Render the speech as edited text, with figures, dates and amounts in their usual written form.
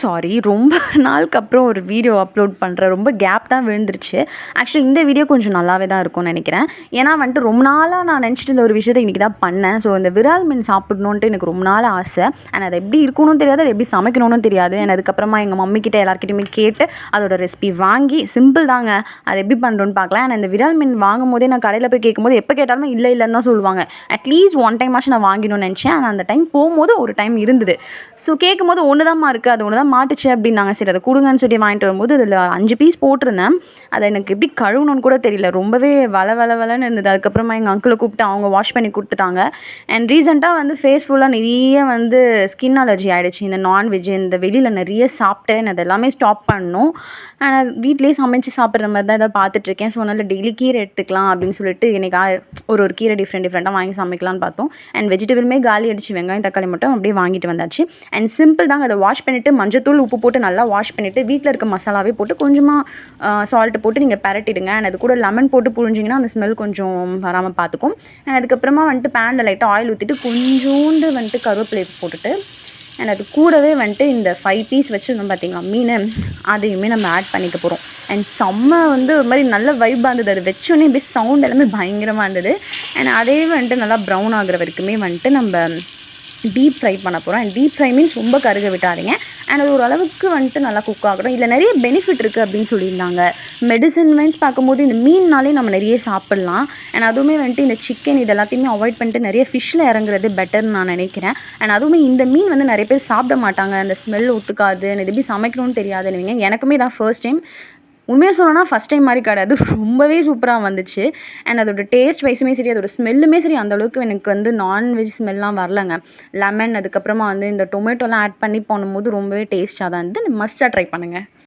Sorry, ரொம்ப நாளுக்கு அப்புறம் ஒரு வீடியோ அப்லோட் பண்ணுறேன். ரொம்ப கேப் தான் விழுந்துருச்சு. ஆக்சுவலி இந்த வீடியோ கொஞ்சம் நல்லாவே தான் இருக்கும்னு நினைக்கிறேன். ஏன்னா வந்துட்டு ரொம்ப நாளாக நான் நினச்சிட்டு இருந்த ஒரு விஷயத்தை இன்றைக்கி தான் பண்ணேன். ஸோ இந்த விரால் மீன் சாப்பிடணுன்ட்டு எனக்கு ரொம்ப நாள் ஆசை. அண்ட் அது எப்படி இருக்கணும்னு தெரியாது, அது எப்படி சமைக்கணும்னு தெரியாது. அண்ட் அதுக்கப்புறமா எங்கள் மம்மிக்கிட்ட எல்லாருக்கிட்டையுமே கேட்டு அதோட ரெசிபி வாங்கி சிம்பிள் தாங்க, அது எப்படி பண்ணுறோன்னு பார்க்கலாம். அண்ட் இந்த விரால் மீன் வாங்கும் போதே நான் கடையில் போய் கேட்கும்போது எப்போ கேட்டாலுமே இல்லை இல்லைன்னு தான் சொல்லுவாங்க. அட்லீஸ்ட் ஒன் டைம் ஆச்சு நான் வாங்கிடணும்னு நினச்சேன். ஆனால் அந்த டைம் போகும்போது ஒரு டைம் இருந்தது. ஸோ கேட்கும்போது ஒன்று தான்மா இருக்குது, அது ஒன்று தான் மாட்டுச்சு அப்படின்னாங்க. சரி அதை கொடுங்கன்னு சொல்லி வாங்கிட்டு வரும்போது அதில் 5 பீஸ் போட்டிருந்தேன். அதை எனக்கு எப்படி கழுவணும்னு கூட தெரியல, ரொம்பவே வளன்னு இருந்தது. அதுக்கப்புறமா எங்கள் அங்கிளை கூப்பிட்டு அவங்க வாஷ் பண்ணி கொடுத்துட்டாங்க. அண்ட் ரீசெண்டாக வந்து ஃபேஸ் ஃபுல்லாக நிறைய வந்து ஸ்கின் அலர்ஜி ஆகிடுச்சு. இந்த நான்வெஜ் இந்த வெளியில் நிறைய சாப்பிட்டேன், அது எல்லாமே ஸ்டாப் பண்ணணும். வீட்டிலேயே சமைச்சு சாப்பிட்ற மாதிரி தான் எதாவது பார்த்துட்ருக்கேன். ஸோ அதனால் டெய்லி கீரை எடுத்துக்கலாம் அப்படின்னு சொல்லிட்டு இன்றைக்கி ஒரு கீரை டிஃப்ரெண்ட்டாக வாங்கி சமைக்கலான்னு பார்த்தோம். அண்ட் வெஜிடபிளுமே காலி அடிச்சு, வெங்காயம் தக்காளி மட்டும் அப்படியே வாங்கிட்டு வந்தாச்சு. அண்ட் சிம்பிள் தாங்க, அதை வாஷ் பண்ணிவிட்டு மஞ்சத்தூள் உப்பு போட்டு நல்லா வாஷ் பண்ணிவிட்டு வீட்டில் இருக்க மசாலாவே போட்டு கொஞ்சமாக சால்ட்டு போட்டு நீங்கள் பரட்டிடுங்க. அண்ட் அது கூட லெமன் போட்டு புழிஞ்சிங்கன்னா அந்த ஸ்மெல் கொஞ்சம் வராமல் பார்த்துக்கும். அண்ட் அதுக்கப்புறமா வந்துட்டு பேனில் லைட்டாக ஆயில் ஊற்றிட்டு கொஞ்சோண்டு வந்துட்டு கருவேப்பிலை போட்டுட்டு அண்ட் அது கூடவே வந்துட்டு இந்த 5 பீஸ் வச்சுருந்தோம் பார்த்தீங்களா மீன், அதையுமே நம்ம ஆட் பண்ணிக்க போகிறோம். அண்ட் செம்ம வந்து ஒரு மாதிரி நல்ல வைப்பாக இருந்தது. அது வச்சோன்னே இப்படி சவுண்ட் எல்லாமே பயங்கரமாக இருந்தது. அண்ட் அதே வந்துட்டு நல்லா ப்ரௌன் ஆகிற வரைக்குமே வந்துட்டு நம்ம டீப் ஃப்ரை பண்ண போகிறோம். அண்ட் டீப் ஃப்ரை மீன்ஸ் ரொம்ப கருக விட்டாதீங்க. அண்ட் அது ஓரளவுக்கு வந்துட்டு நல்லா குக் ஆகணும். இதில் நிறைய பெனிஃபிட் இருக்குது அப்படின்னு சொல்லியிருந்தாங்க. மெடிசன் மீன்ஸ் பார்க்கும்போது இந்த மீன்னாலே நம்ம நிறைய சாப்பிட்லாம். அண்ட் அதுவுமே வந்துட்டு இந்த சிக்கன் இது எல்லாத்தையுமே அவாய்ட் பண்ணிட்டு நிறைய ஃபிஷ்ஷில் இறங்குறது பெட்டர்னு நான் நினைக்கிறேன். அண்ட் அதுவுமே இந்த மீன் வந்து நிறைய பேர் சாப்பிட மாட்டாங்க, அந்த ஸ்மெல் ஒத்துக்காது, இது எப்படி சமைக்கணும்னு தெரியாதுன்னு. எனக்குமே தான் ஃபர்ஸ்ட் டைம். உண்மையாக சொல்லணும்னா ஃபஸ்ட் டைம் மாதிரி கிடையாது, ரொம்பவே சூப்பராக வந்துச்சு. அண்ட் அதோட டேஸ்ட் வைஸுமே சரி, அதோட ஸ்மெல்லுமே சரி, அந்தளவுக்கு எனக்கு வந்து நான்வெஜ் ஸ்மெல்லாம் வரலங்க. லெமன் அதுக்கப்புறமா வந்து இந்த டொமேட்டோலாம் ஆட் பண்ணி பண்ணும்போது ரொம்பவே டேஸ்ட்டாக தான் இருந்தது. மஸ்ட்டாக ட்ரை பண்ணுங்கள்.